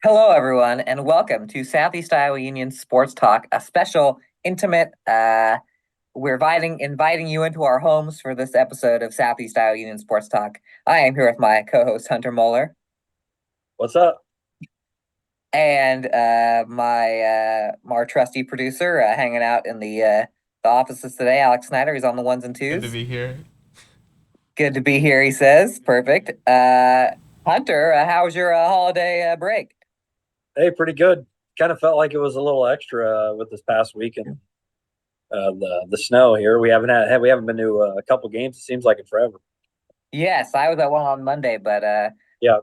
Hello, everyone, and welcome to Southeast Iowa Union Sports Talk, a special, intimate. We're inviting you into our homes for this episode of Southeast Iowa Union Sports Talk. I am here with my co-host Hunter Moeller What's up? and our trusty producer hanging out in the offices today. Alex Snyder. He's on the ones and Good to twos. be here. Good to be here, he says. Perfect. Hunter, how was your holiday break? Hey, pretty good. Kind of felt like it was a little extra with this past weekend. The snow here. We haven't been to a couple games. It seems like it forever. Yes, I was at one on Monday, but Yeah.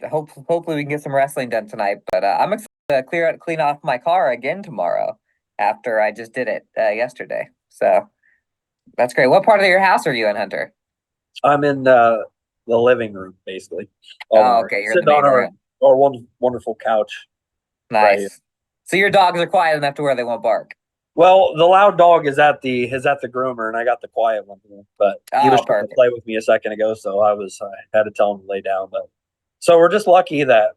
hopefully we can get some wrestling done tonight. But I'm excited to clean off my car again tomorrow after I just did it yesterday. So that's great. What part of your house are you in, Hunter? I'm in the living room basically. Oh, okay, you're in the Sitting on main room. our wonderful couch right here. Nice. So your dogs are quiet enough to where they won't bark. Well, the loud dog is at the groomer, and I got the quiet one here. But he was Oh, trying to perfect. play with me a second ago, so I had to tell him to lay down. But so we're just lucky that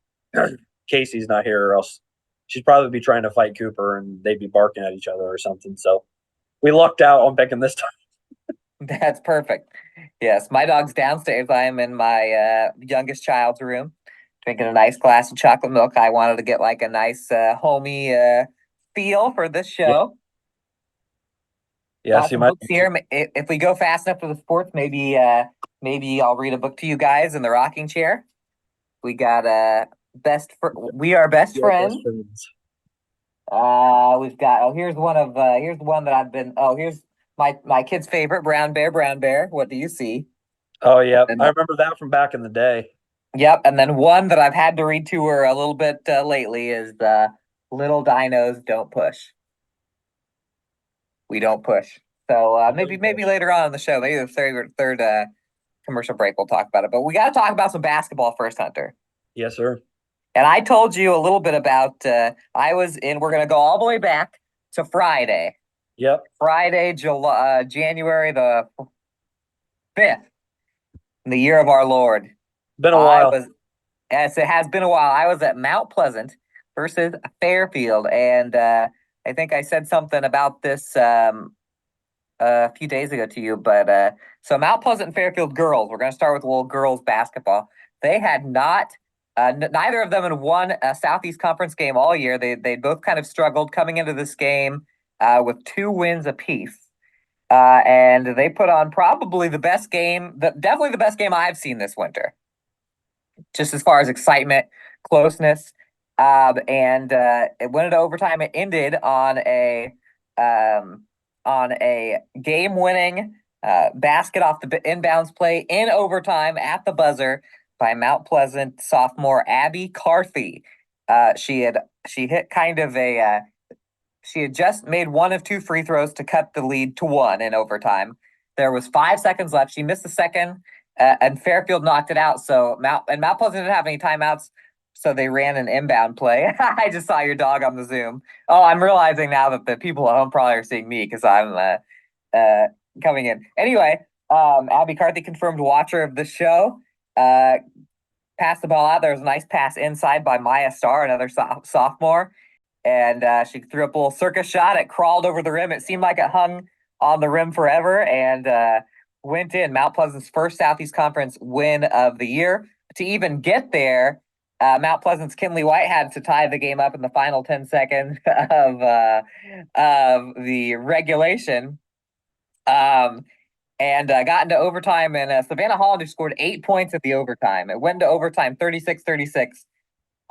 Casey's not here, or else she'd probably be trying to fight Cooper, and they'd be barking at each other or something. So we lucked out on picking this time. That's perfect. Yes, my dog's downstairs. I am in my youngest child's room, drinking a nice glass of chocolate milk. I wanted to get like a nice homey feel for this Yeah, show. yeah. Got See, some books here. If we go fast enough to the sports, maybe I'll read a book to you guys in the rocking chair. We got we are best your best friends. friends. We've got here's one that I've been here's my kid's favorite, Brown Bear. What do you see? Oh yeah, And I remember that from back in the day. yep, and then one that I've had to read to her a little bit lately is Little Dinos Don't Push. We don't push. So maybe later on in the show, maybe the third commercial break, we'll talk about it. But we got to talk about some basketball first, Hunter. Yes, sir. And I told you a little bit about I was in. We're going to go all the way back to Yep. January the 5th, in the year of our Lord. Been a I while. was, as it has been a while. I was at Mount Pleasant versus Fairfield, and I think I said something about this a few days ago to you. But so Mount Pleasant and Fairfield girls. We're going to start with a little girls basketball. They had not. Neither of them had won a Southeast Conference game all year. They both kind of struggled coming into this game with 2 wins apiece. And they put on probably the best game, definitely the best game I've seen this winter, just as far as excitement, closeness. And it went into overtime. It ended um, on a game-winning basket off the inbounds play in overtime at the buzzer by Mount Pleasant sophomore Abby Carthy. She had she hit kind of a she had just made one of 2 free throws to cut the lead to 1 in overtime. There was 5 seconds left. She missed the second, and Fairfield knocked it out. So Mount Pleasant didn't have any timeouts, so they ran an inbound play. I just saw your dog on the Zoom. Oh, I'm realizing now that the people at home probably are seeing me because I'm coming in. Anyway, Abby Carthy confirmed watcher of the show. Uh, Passed the ball out. There was a nice pass inside by Maya Starr, another sophomore, and she threw up a little circus shot. It crawled over the rim. It seemed like it hung on the rim forever and went in. Mount Pleasant's first Southeast Conference win of the year. To even get there, Mount Pleasant's Kinley White had to tie the game up in the final 10 seconds of the regulation. And got into overtime, and Savannah Hollander scored 8 points at the overtime. It went to overtime 36-36.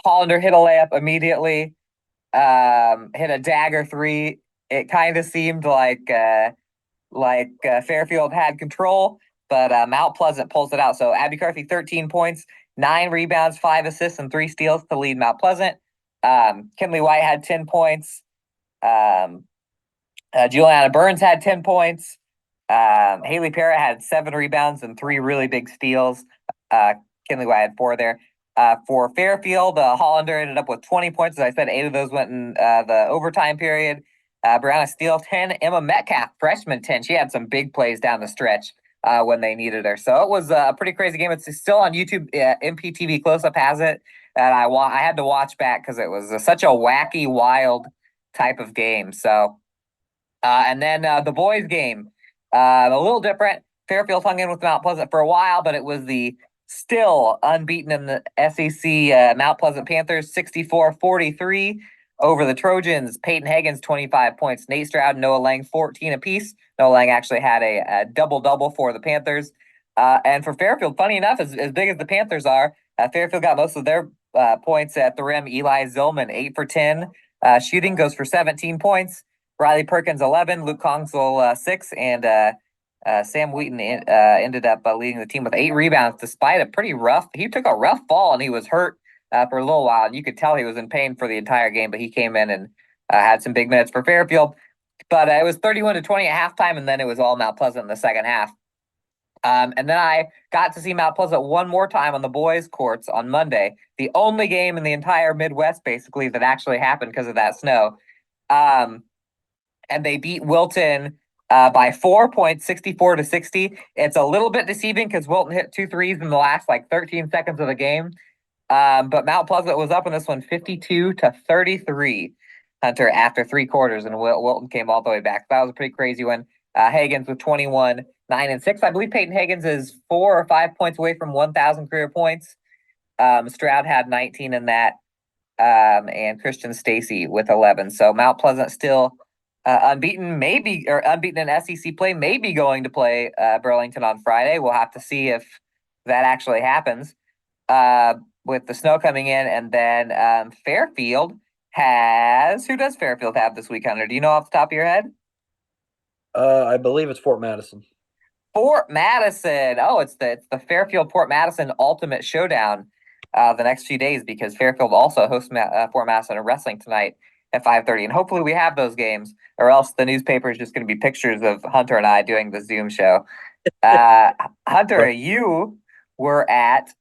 Hollander hit a layup immediately, hit a dagger three. It kind of seemed like Fairfield had control, but Mount Pleasant pulls it out. So Abby Carthy, 13 points, 9 rebounds, 5 assists, and 3 steals to lead Mount Pleasant. Kinley White had 10 points. Juliana Burns had 10 points. Haley Parrott had 7 rebounds and 3 really big steals. Kinley White had 4 there. For Fairfield, Hollander ended up with 20 points. As I said, 8 of those went in the overtime period. Brianna Steele, 10. Emma Metcalf, freshman, 10. She had some big plays down the stretch when they needed her. So it was a pretty crazy game. It's still on YouTube. MPTV Close Up has it. and I had to watch back because it was such a wacky, wild type of game. So, and then the boys' game, a little different. Fairfield hung in with Mount Pleasant for a while, but it was the still unbeaten in the SEC Mount Pleasant Panthers 64-43 over the Trojans. Peyton Higgins 25 points, Nate Stroud, Noah Lang 14 apiece. Noah Lang actually had a double-double for the Panthers. And for Fairfield, funny enough, as big as the Panthers are, Fairfield got most of their points at the rim. Eli Zillman 8 for 10. Shooting goes for 17 points. Riley Perkins 11, Luke Congswell 6, and Sam Wheaton ended up leading the team with 8 rebounds despite a pretty rough. He took a rough fall and he was hurt for a little while, and you could tell he was in pain for the entire game. But he came in and had some big minutes for Fairfield. But it was 31-20 at halftime, and then it was all Mount Pleasant in the second half. And then I got to see Mount Pleasant one more time on the boys' courts on Monday, the only game in the entire Midwest basically that actually happened because of that snow. And they beat Wilton by 4 points, 64-60. It's a little bit deceiving because Wilton hit 2 threes in the last 13 seconds of the game. But Mount Pleasant was up in this one 52-33, Hunter, after 3 quarters, and Wilton came all the way back. That was a pretty crazy one. Higgins with 21, 9 and 6. I believe Peyton Higgins is 4 or 5 points away from 1,000 career points. Stroud had 19 in that, and Christian Stacy with 11. So Mount Pleasant still unbeaten, unbeaten in SEC play, maybe going to play Burlington on Friday. We'll have to see if that actually happens with the snow coming in. And then Fairfield who does Fairfield have this week, Hunter? Do you know off the top of your head? I believe it's Fort Madison. Fort Madison. Oh, it's the Fairfield Fort Madison Ultimate Showdown the next few days, because Fairfield also hosts Fort Madison wrestling tonight at 5:30, and hopefully we have those games, or else the newspaper is just going to be pictures of Hunter and I doing the Zoom show. Hunter, you were at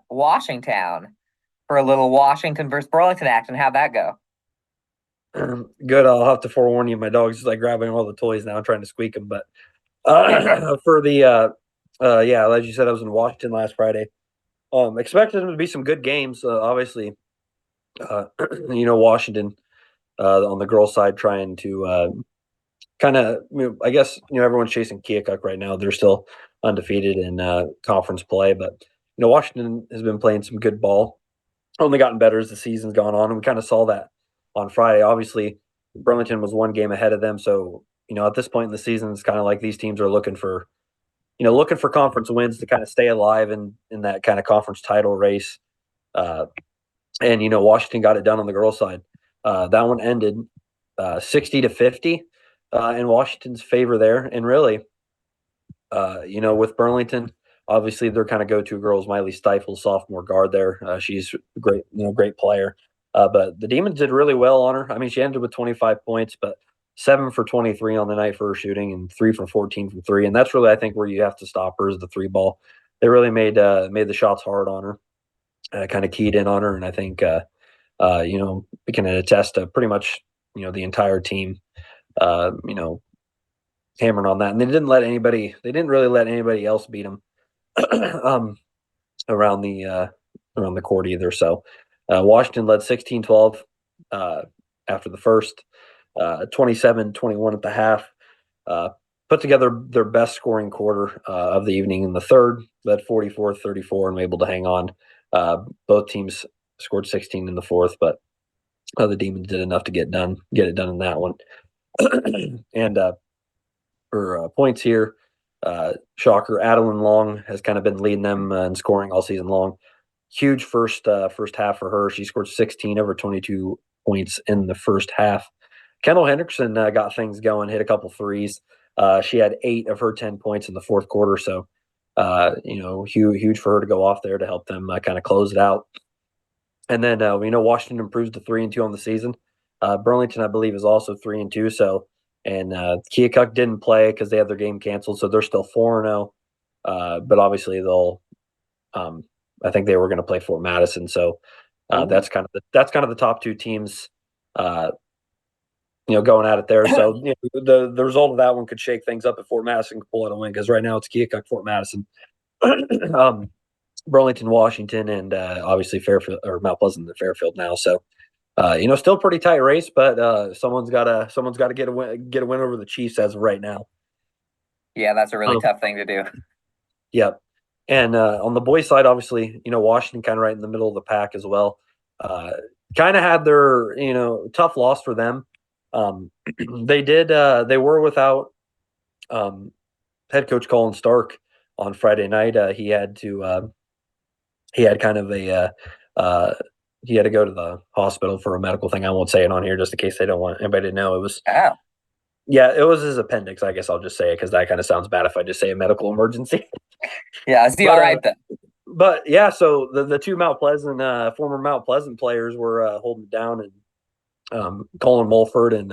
Washington for a little Washington versus Burlington action. How'd that go? Good. I'll have to forewarn you. My dog's grabbing all the toys now, trying to squeak them. But for the yeah, as you said, I was in Washington last Friday. Expected them to be some good games. Obviously, Washington on the girls' side trying to kind of, I guess, everyone's chasing Keokuk right now. They're still undefeated in conference play, but Washington has been playing some good ball. Only gotten better as the season's gone on, and we kind of saw that on Friday. Obviously, Burlington was 1 game ahead of them, so at this point in the season, it's kind of like these teams are looking for conference wins to kind of stay alive in that kind of conference title race. And Washington got it done on the girls' side. That one ended 60-50 in Washington's favor there, and really, with Burlington. Obviously, their kind of go-to girl is Miley Stifle, sophomore guard there. She's a great player. But the Demons did really well on her. I mean, she ended with 25 points, but 7 for 23 on the night for her shooting and 3 for 14 from 3. And that's really, I think, where you have to stop her is the 3 ball. They really made the shots hard on her, kind of keyed in on her. And I think, we can attest to pretty much, the entire team, hammering on that. And they didn't really let anybody else beat them. Around the court either. So Washington led 16-12 after the first, 27-21 at the half. Put together their best scoring quarter of the evening in the third, led 44-34 and were able to hang on. Both teams scored 16 in the fourth, but the Demons did enough to get it done in that one. And for points here, shocker, Adeline Long has kind of been leading them in scoring all season long. Huge first half for her. She scored 16 over 22 points in the first half. Kendall Hendrickson got things going, hit a couple threes. She had 8 of her 10 points in the fourth quarter. So, huge for her to go off there to help them kind of close it out. And then Washington improves to 3-2 on the season. Burlington, I believe, is also 3-2. So. And Keokuk didn't play because they had their game canceled, so they're still 4-0. But obviously they'll. I think they were going to play Fort Madison, so that's kind of the top 2 teams, going at it there. So the result of that one could shake things up if Fort Madison could pull out a win, because right now it's Keokuk, Fort Madison. Burlington, Washington, and obviously Fairfield or Mount Pleasant and Fairfield now. So still pretty tight race, but someone's got to get a win over the Chiefs as of right now. Yeah, that's a really Um, tough thing to do. Yep. And on the boys' side, obviously, Washington kind of right in the middle of the pack as well. Uh, kind of had their tough loss for them. Um, they were without um, head coach Colin Stark on Friday night. He had kind of he had to go to the hospital for a medical thing. I won't say it on here just in case they don't want anybody to know. It was Oh, Yeah, it was his appendix. I guess I'll just say it because that kind of sounds bad if I just say a medical emergency. yeah, is he all But right then? but yeah, so the two Mount Pleasant former Mount Pleasant players were holding it down, and Colin Mulford and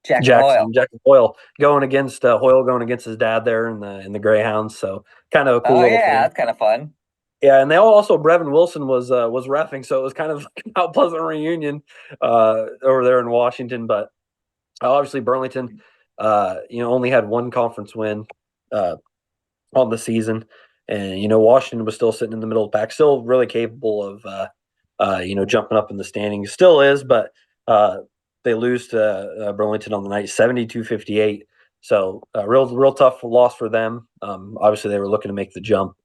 Jackson Hoyle. Jackson Hoyle going against his dad there in the Greyhounds. So kind of a cool Oh little yeah, thing. that's kind of fun. Yeah, and they also Brevin Wilson was reffing, so it was kind of like a Mount Pleasant reunion over there in Washington. But obviously Burlington, only had one conference win uh, on the season, and Washington was still sitting in the middle of the pack, still really capable of jumping up in the standings. Still is, but they lose to Burlington on the night 72-58. So real tough loss for them. Obviously, they were looking to make the jump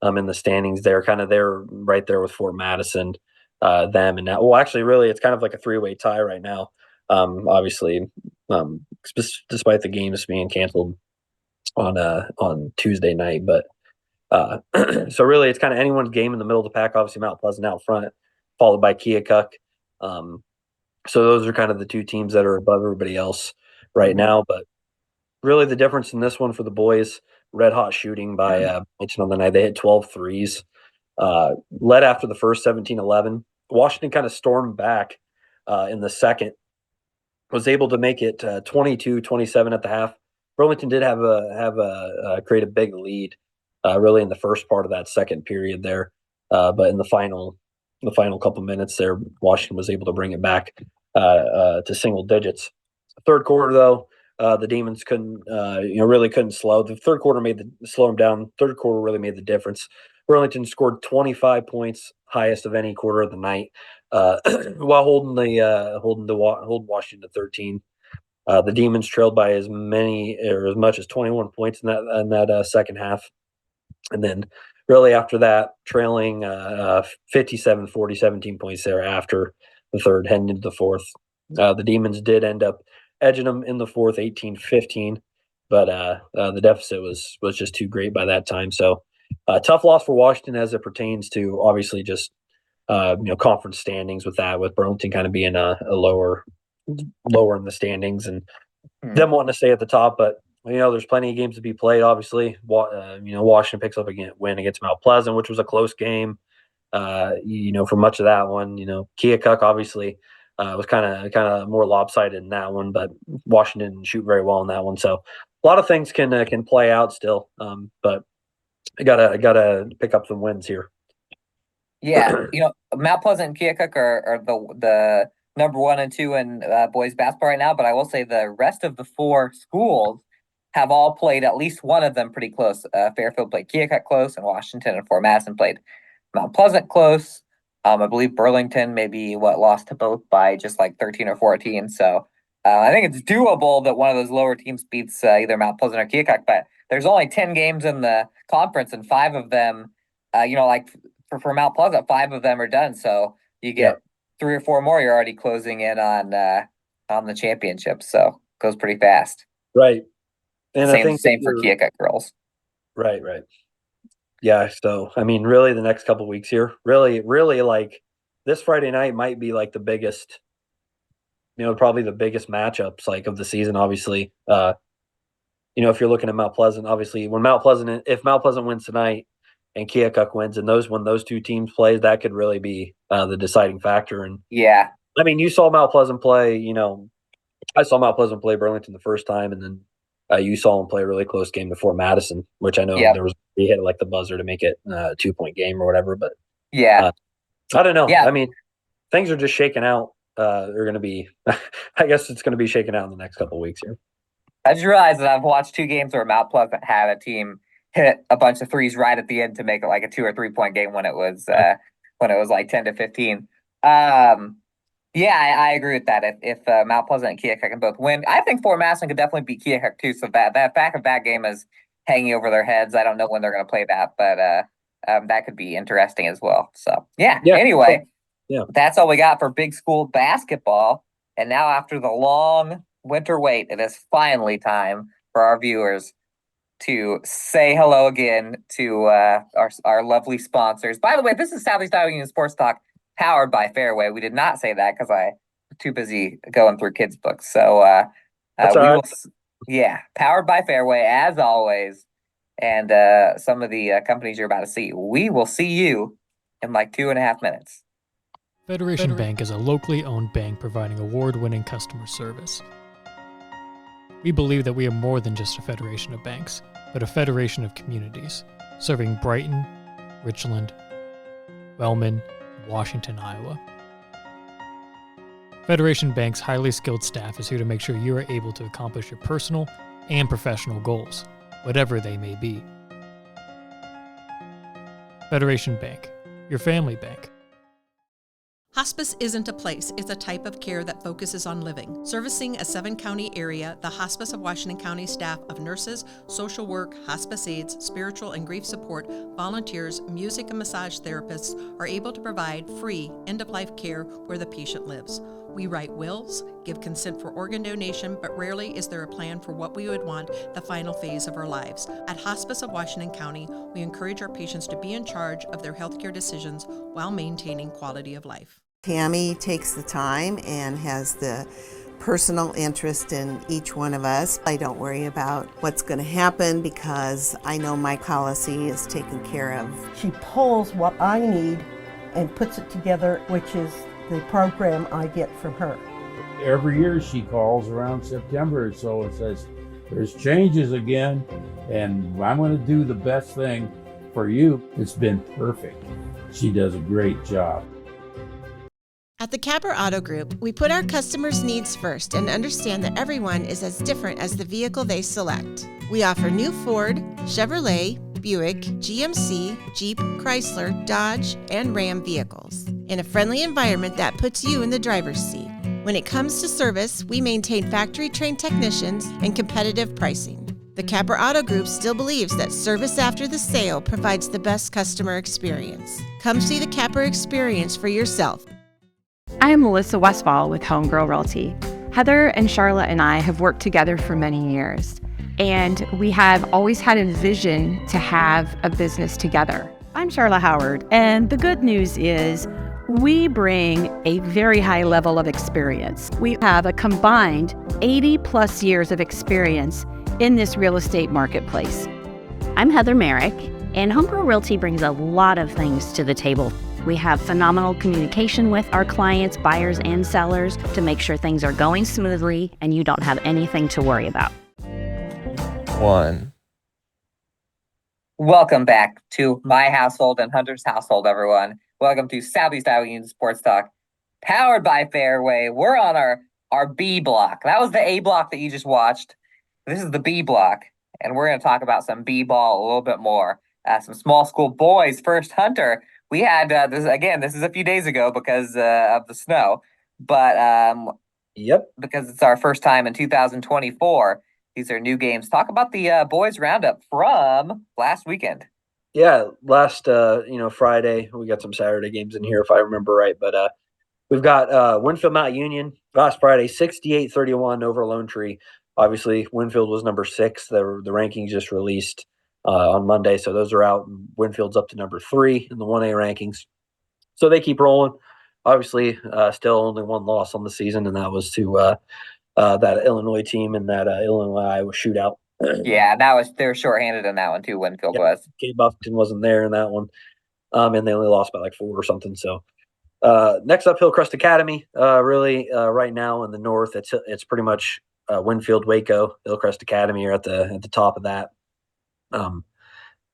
in the standings. They're kind of there right there with Fort Madison, them and now. Well, actually, really, it's kind of like a three-way tie right now. Obviously, despite the games being canceled on Tuesday night, but so really, it's kind of anyone's game in the middle of the pack. Obviously, Mount Pleasant out front, followed by Keokuk. Um, so those are kind of the two teams that are above everybody else right Mhm. now. But really, the difference in this one for the boys, red hot shooting by mentioned on the night. They hit 12 threes, led after the first 17-11. Washington kind of stormed back in the second, was able to make it 22-27 at the half. Burlington did have a create a big lead, really in the first part of that second period there, but in the final couple minutes there, Washington was able to bring it back to single digits. Third quarter though, the Demons really couldn't slow. The third quarter slow them down. Third quarter really made the difference. Burlington scored 25 points, highest of any quarter of the night, while holding Washington to 13. The Demons trailed by as much as 21 points in that second half, and then really after that, trailing 57-40, 17 points there after the third, heading into the fourth. The Demons did end up edging them in the fourth, 18-15, but the deficit was just too great by that time. So tough loss for Washington as it pertains to obviously just conference standings with Burlington kind of being a lower in the standings and Hmm. them wanting to stay at the top. But there's plenty of games to be played. Obviously, Washington picks up a win against Mount Pleasant, which was a close game. For much of that one, Keokuk obviously was kind of more lopsided in that one, but Washington didn't shoot very well in that one. So a lot of things can play out still, but I gotta pick up some wins here. Yeah, Mount Pleasant and Keokuk are the number one and two in boys basketball right now. But I will say the rest of the four schools have all played at least one of them pretty close. Fairfield played Keokuk close, and Washington and Fort Madison played Mount Pleasant close. I believe Burlington maybe lost to both by just like 13 or 14. So I think it's doable that one of those lower teams beats either Mount Pleasant or Keokuk. But there's only 10 games in the conference, and five of them, like for Mount Pleasant, five of them are done. So you Yeah, get three or four more. You're already closing in on the championship. So goes pretty fast. right. And I Same think that same for you're Keokuk girls. right, right. Yeah, so I mean, really, the next couple weeks here, really, really, like this Friday night might be like the biggest, probably the biggest matchups like of the season. Obviously, if you're looking at Mount Pleasant, obviously, if Mount Pleasant wins tonight and Keokuk wins, and when those two teams play, that could really be the deciding factor. And Yeah. I mean, you saw Mount Pleasant play. I saw Mount Pleasant play Burlington the first time, and then you saw him play a really close game before Madison, which I know Yep. he hit like the buzzer to make it a 2-point game or whatever. But Yeah. uh, I don't know. Yeah. I mean, things are just shaking out. They're going to be, I guess it's going to be shaken out in the next couple of weeks here. I just realized that I've watched two games where Mount Pleasant had a team hit a bunch of threes right at the end to make it like a 2 or 3 point game when it was like 10-15. Yeah, I agree with that. If Mount Pleasant and Keokuk can both win, I think Fort Masson could definitely beat Keokuk too. So that back of that game is hanging over their heads. I don't know when they're going to play that, but that could be interesting as well. So yeah. Anyway, that's all we got for big school basketball. And now, after the long winter wait, it is finally time for our viewers to say hello again to our lovely sponsors. By the way, this is Southeast Iowa Union Sports Talk, powered by Fairway. We did not say that because I was too busy going through kids' books. So powered by Fairway as always, and some of the companies you're about to see. We will see you in like 2.5 minutes. Federation Bank is a locally owned bank providing award-winning customer service. We believe that we are more than just a federation of banks, but a federation of communities, serving Brighton, Richland, Wellman, and Washington, Iowa. Federation Bank's highly skilled staff is here to make sure you are able to accomplish your personal and professional goals, whatever they may be. Federation Bank, your family bank. Hospice isn't a place, it's a type of care that focuses on living. Servicing a 7-county area, the Hospice of Washington County staff of nurses, social work, hospice aides, spiritual and grief support, volunteers, music and massage therapists are able to provide free end-of-life care where the patient lives. We write wills, give consent for organ donation, but rarely is there a plan for what we would want the final phase of our lives. At Hospice of Washington County, we encourage our patients to be in charge of their healthcare decisions while maintaining quality of life. Tammy takes the time and has the personal interest in each one of us. I don't worry about what's going to happen because I know my policy is taken care of. She pulls what I need and puts it together, which is the program I get from her. Every year she calls around September, so it says, there's changes again, and I'm going to do the best thing for you. It's been perfect. She does a great job. At the Capper Auto Group, we put our customers' needs first and understand that everyone is as different as the vehicle they select. We offer new Ford, Chevrolet, Buick, GMC, Jeep, Chrysler, Dodge, and Ram vehicles in a friendly environment that puts you in the driver's seat. When it comes to service, we maintain factory-trained technicians and competitive pricing. The Capper Auto Group still believes that service after the sale provides the best customer experience. Come see the Capper experience for yourself. I am Melissa Westfall with Homegirl Realty. Heather and Charlotte and I have worked together for many years, and we have always had a vision to have a business together. I'm Charlotte Howard, and the good news is we bring a very high level of experience. We have a combined 80 plus years of experience in this real estate marketplace. I'm Heather Merrick, and Homegirl Realty brings a lot of things to the table. We have phenomenal communication with our clients, buyers and sellers, to make sure things are going smoothly and you don't have anything to worry about. Welcome back to my household and Hunter's household, everyone. Welcome to Southeast Iowa Union Sports Talk, powered by Fairway. We're on our B block. That was the A block that you just watched. This is the B block, and we're going to talk about some B-ball a little bit more. Some small school boys. First, Hunter. We had this is a few days ago because of the snow, but because it's our first time in 2024. These are new games. Talk about the boys roundup from last weekend. Yeah, last Friday. We got some Saturday games in here if I remember right, but we've got Winfield Mount Union last Friday, 68-31 over Lone Tree. Obviously, Winfield was number 6. The rankings just released on Monday, so those are out. Winfield's up to number 3 in the 1A rankings, so they keep rolling. Obviously, still only one loss on the season, and that was to that Illinois team in that Illinois-Iowa shootout. Yeah, they were shorthanded in that one too. Winfield was. Gabe Buffington wasn't there in that one, and they only lost by like 4 or something. So next up, Hillcrest Academy. Right now in the north, it's pretty much Winfield, Waco, Hillcrest Academy are at the top of that.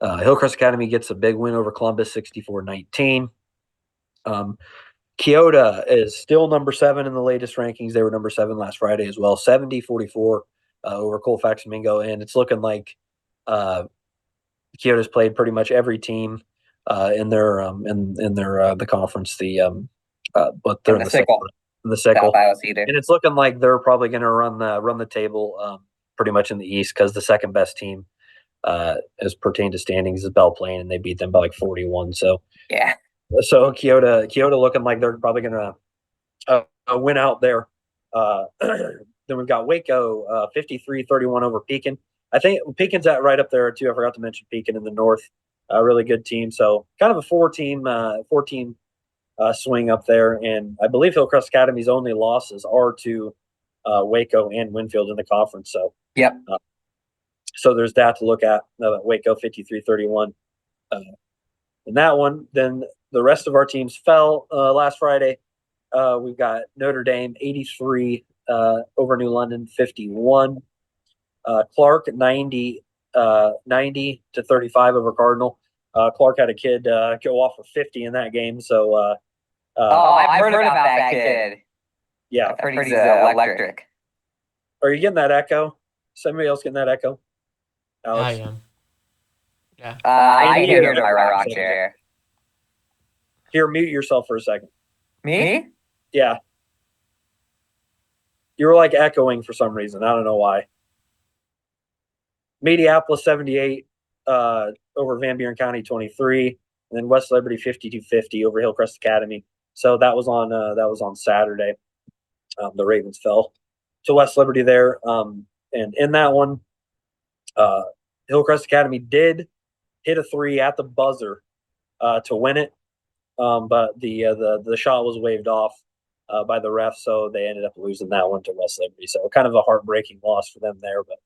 Hillcrest Academy gets a big win over Columbus, 64-19. Keota is still number 7 in the latest rankings. They were number 7 last Friday as well, 70-44 over Colfax Mingo, and it's looking like Kyoto's played pretty much every team in their the conference. But they're In the sickle. In the sickle. South Iowa Cedar. And it's looking like they're probably going to run the table pretty much in the East, because the second best team as pertained to standings is Belle Plaine, and they beat them by like 41. So Yeah. so Kyoto looking like they're probably going to win out there. Then we've got Waco 53-31 over Pekin. I think Pekin's right up there too. I forgot to mention Pekin in the north. A really good team. So kind of a four team swing up there. And I believe Hillcrest Academy's only losses are to Waco and Winfield in the conference. So Yep. So there's that to look at. Waco 53-31 in that one. Then the rest of our teams fell last Friday. We've got Notre Dame 83 over New London 51. Clark 90 to 35 over Cardinal. Clark had a kid go off for 50 in that game. So I've heard about that kid. yeah. I've heard he's electric. Are you getting that echo? Somebody else getting that echo? Alex? I am. Yeah. I can hear it my rock chair. Here, mute yourself for a second. Me? Yeah. You were like echoing for some reason. I don't know why. Mediapolis 78 over Van Buren County 23, and then West Liberty 52-50 over Hillcrest Academy. So that was on Saturday. The Ravens fell to West Liberty there, and in that one, Hillcrest Academy did hit a 3 at the buzzer to win it, but the shot was waved off by the ref, so they ended up losing that one to West Liberty. So kind of a heartbreaking loss for them there, but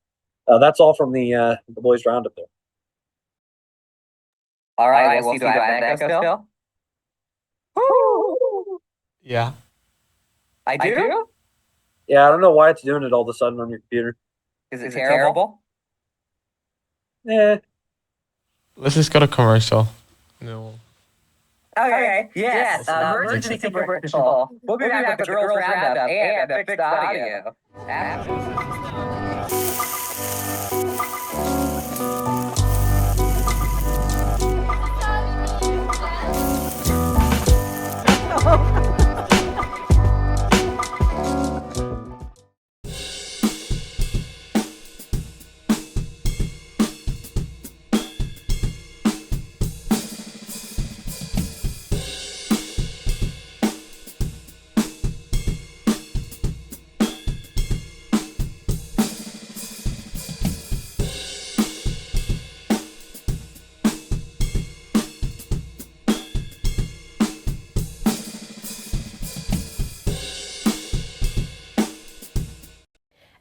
that's all from the boys roundup there. All right, we'll see. Do I have an echo still? Yeah. I do? Yeah, I don't know why it's doing it all of a sudden on your computer. Is it terrible? Eh. Let's just go to commercial. No. Okay. Yes. Emergency commercial. We'll be back with the girls roundup and a fixed audio.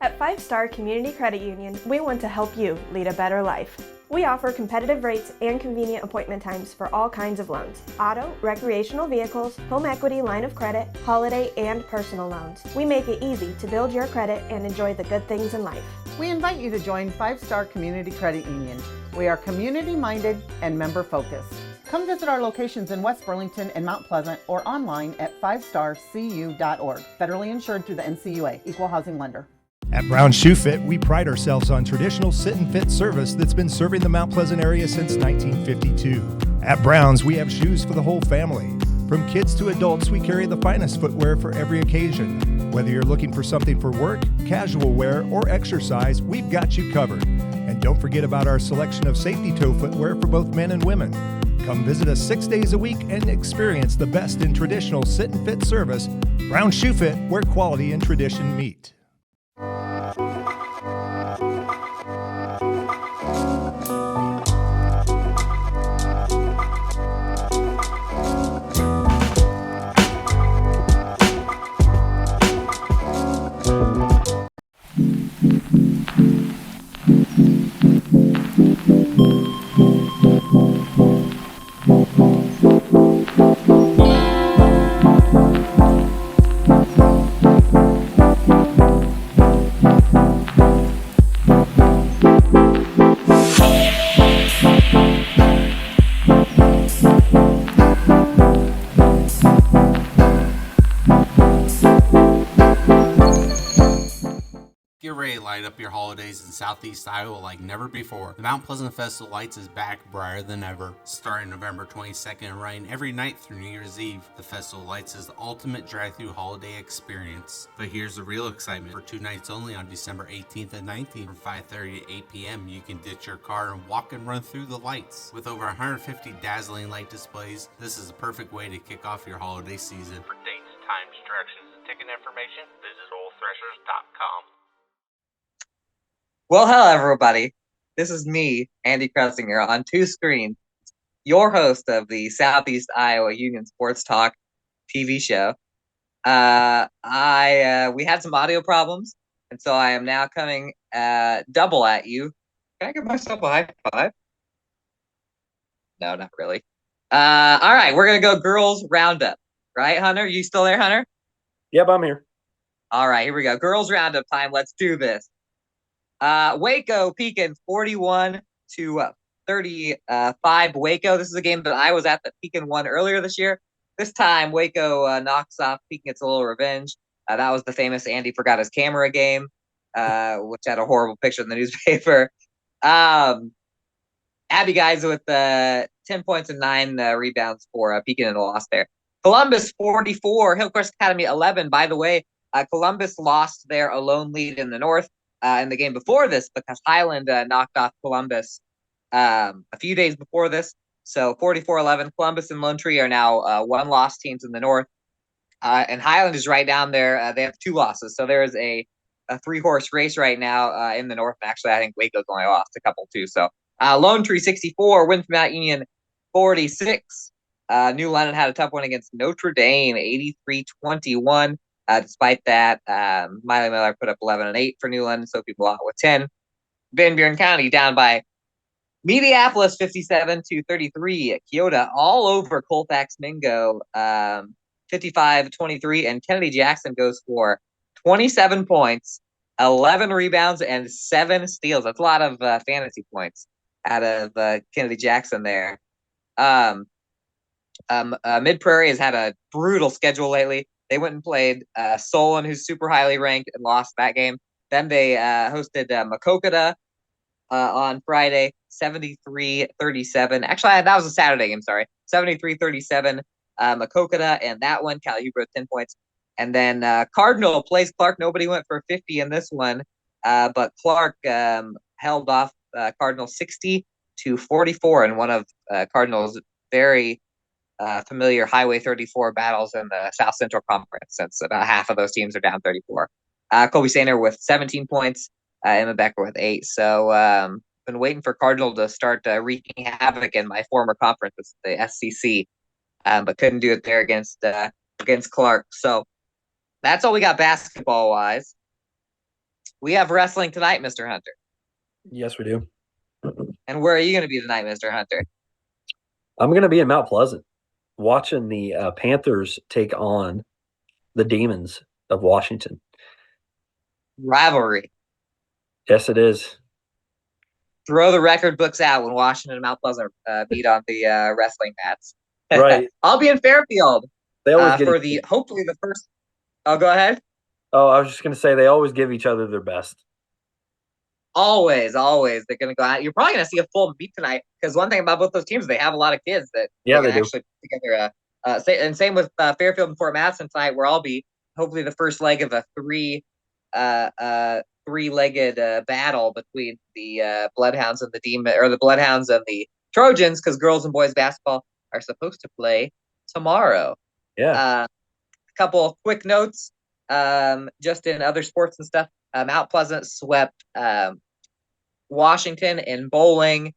At 5 Star Community Credit Union, we want to help you lead a better life. We offer competitive rates and convenient appointment times for all kinds of loans: auto, recreational vehicles, home equity, line of credit, holiday, and personal loans. We make it easy to build your credit and enjoy the good things in life. We invite you to join 5 Star Community Credit Union. We are community-minded and member-focused. Come visit our locations in West Burlington and Mount Pleasant or online at 5starcu.org. Federally insured through the NCUA, Equal Housing Lender. At Brown Shoe Fit, we pride ourselves on traditional sit and fit service that's been serving the Mount Pleasant area since 1952. At Brown's, we have shoes for the whole family. From kids to adults, we carry the finest footwear for every occasion. Whether you're looking for something for work, casual wear, or exercise, we've got you covered. And don't forget about our selection of safety toe footwear for both men and women. Come visit us 6 days a week and experience the best in traditional sit and fit service. Brown Shoe Fit, where quality and tradition meet. Get ready to light up your holidays in Southeast Iowa like never before. The Mount Pleasant Festival Lights is back brighter than ever. Starting November 22nd and running every night through New Year's Eve, the Festival Lights is the ultimate drive-through holiday experience. But here's the real excitement. For 2 nights only on December 18th and 19th from 5:30 to 8 p.m., you can ditch your car and walk and run through the lights. With over 150 dazzling light displays, this is the perfect way to kick off your holiday season. For dates, times, directions, and ticket information, visit oldthreshers.com. Well, hello, everybody. This is me, Andy Kressinger, on 2 screens, your host of the Southeast Iowa Union Sports Talk TV show. We had some audio problems, and so I am now coming double at you. Can I give myself a high five? No, not really. All right, we're going to go girls roundup. Right, Hunter? You still there, Hunter? Yep, I'm here. All right, here we go. Girls roundup time. Let's do this. Waco Pekin 41-35 Waco. This is a game that I was at that Pekin won earlier this year. This time Waco knocks off Pekin, gets a little revenge. That was the famous Andy forgot his camera game, which had a horrible picture in the newspaper. Abby Guys with 10 points and 9 rebounds for Pekin in the loss there. Columbus 44, Hillcrest Academy 11. By the way, Columbus lost their alone lead in the north in the game before this because Highland knocked off Columbus a few days before this. So 44-11. Columbus and Lone Tree are now 1-loss teams in the north. And Highland is right down there. They have 2 losses. So there is a 3-horse race right now in the north. Actually, I think Waco's only lost a couple too. So Lone Tree 64, win from Mount Union 46. New London had a tough one against Notre Dame, 83-21. Despite that, Miley Miller put up 11 and 8 for New London. Sophie Blount with 10. Van Buren County down by Mediapolis 57-33. Keota all over Colfax Mingo 55-23. And Kennedy Jackson goes for 27 points, 11 rebounds, and 7 steals. That's a lot of fantasy points out of Kennedy Jackson there. Mid Prairie has had a brutal schedule lately. They went and played Solon, who's super highly ranked, and lost that game. Then they hosted Maquoketa on Friday, 73-37. Actually, that was a Saturday game, sorry. 73-37, Maquoketa, and that one, Cal Hubro 10 points. And then Cardinal plays Clark. Nobody went for 50 in this one, but Clark held off Cardinal 60-44 in one of Cardinal's very familiar Highway 34 battles in the South Central Conference, since about half of those teams are down 34. Colby Sainer with 17 points, Emma Becker with 8. So been waiting for Cardinal to start wreaking havoc in my former conference, the SCC, but couldn't do it there against Clark. So that's all we got basketball wise. We have wrestling tonight, Mr. Hunter. Yes, we do. And where are you going to be tonight, Mr. Hunter? I'm going to be in Mount Pleasant, watching the Panthers take on the Demons of Washington. Rivalry. Yes, it is. Throw the record books out when Washington and Mount Pleasant beat on the wrestling mats. Right. I'll be in Fairfield They always get for hopefully the first. Oh, go ahead. Oh, I was just going to say they always give each other their best. Always. They're going to go out. You're probably going to see a full meet tonight, because one thing about both those teams, they have a lot of kids that they actually put together. And same with Fairfield and Fort Madison tonight, where I'll be. Hopefully, the first leg of a three-legged battle between the Bloodhounds and the the Bloodhounds and the Trojans, because girls and boys basketball are supposed to play tomorrow. Yeah. A couple of quick notes, just in other sports and stuff. Mount Pleasant swept Washington in bowling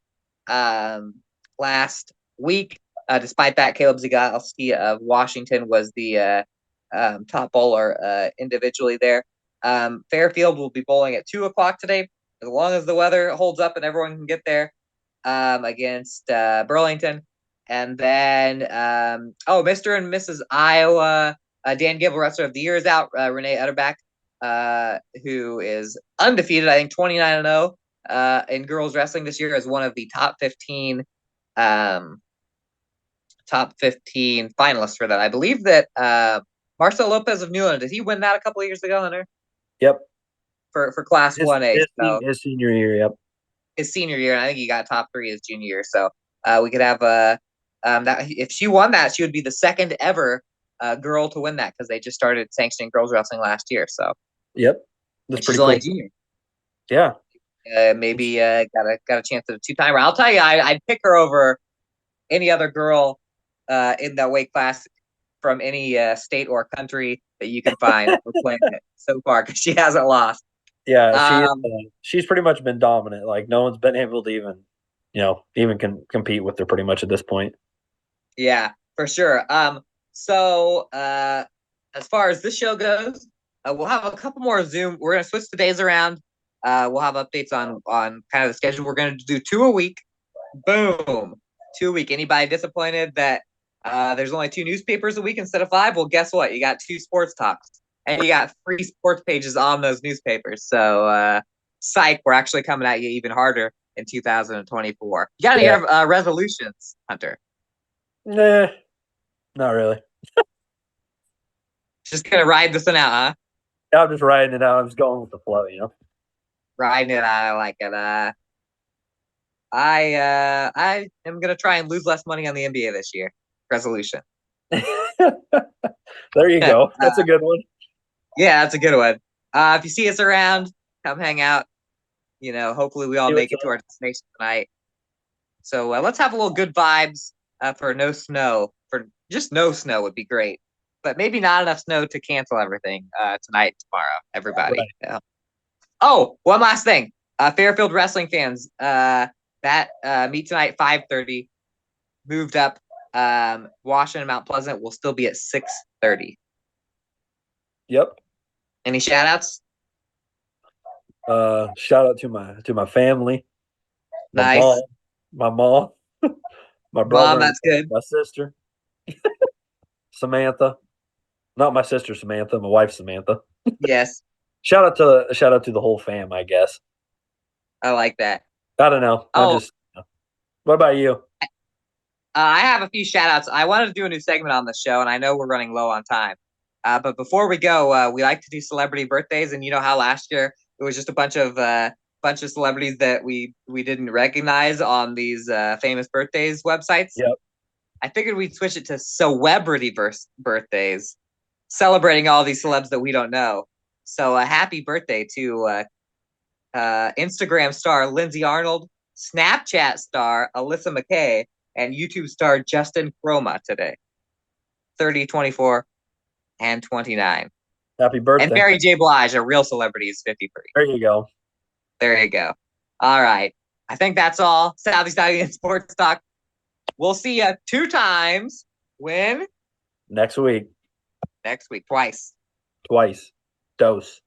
last week. Despite that, Caleb Zygalski of Washington was the top bowler individually there. Fairfield will be bowling at 2:00 today, as long as the weather holds up and everyone can get there, against Burlington. And then, Mr. and Mrs. Iowa, Dan Gable Wrestler of the Year is out. Renee Utterback, who is undefeated, I think 29-0 in girls wrestling this year, is one of the top 15 finalists for that. I believe that Marcel Lopez of Newland, did he win that a couple of years ago, Hunter? Yep. for class 1A. So His senior year, yep. his senior year, and I think he got top 3 his junior year. So we could have that if she won that, she would be the second ever girl to win that because they just started sanctioning girls wrestling last year. So yep, that's pretty cool. Junior. Yeah. Maybe got a chance at a 2-timer. I'll tell you, I'd pick her over any other girl in that weight class from any state or country that you can find for playing it so far because she hasn't lost. Yeah, she's pretty much been dominant. Like no one's been able to even compete with her pretty much at this point. Yeah, for sure. So as far as this show goes, we'll have a couple more Zoom. We're gonna switch the days around. We'll have updates on kind of the schedule. We're gonna do 2 a week. Boom, 2 a week. Anybody disappointed that there's only 2 newspapers a week instead of 5? Well, guess what? You got 2 sports talks, and you got 3 sports pages on those newspapers. So, psych, we're actually coming at you even harder in 2024. You got any resolutions, Hunter? Nah, not really. Just gonna ride this one out, huh? Yeah, I'm just riding it out. I'm just going with the flow, Riding it out. I like it. I am gonna try and lose less money on the NBA this year. Resolution. There you go. That's a good one. Yeah, that's a good one. If you see us around, come hang out. Hopefully we all make it to our destination tonight. So let's have a little good vibes for no snow. For just no snow would be great, but maybe not enough snow to cancel everything tonight, tomorrow. Everybody. Right. Yeah. Oh, one last thing. Fairfield wrestling fans. That meet tonight 5:30. Moved up. Washington Mount Pleasant will still be at 6:30. Yep. Any shout outs? Shout out to my family. Nice. My mom, my brother. Mom, that's good. My sister. Samantha. Not my sister Samantha, my wife Samantha. Yes. Shout out to the whole fam, I guess. I like that. I don't know. What about you? I have a few shout outs. I wanted to do a new segment on the show, and I know we're running low on time. But before we go, we like to do celebrity birthdays, and you know how last year it was just a bunch of celebrities that we didn't recognize on these famous birthdays websites. Yep. I figured we'd switch it to celebrity birthdays, celebrating all these celebs that we don't know. So happy birthday to Instagram star Lindsay Arnold, Snapchat star Alyssa McKay, and YouTube star Justin Chroma today. 30, 24, and 29. Happy birthday. And Mary J. Blige, a real celebrity, is 53. There you go. There you go. All right. I think that's all. Southeast Iowa Sports Talk. We'll see you 2 times. When? Next week. Next week. Twice. Dos.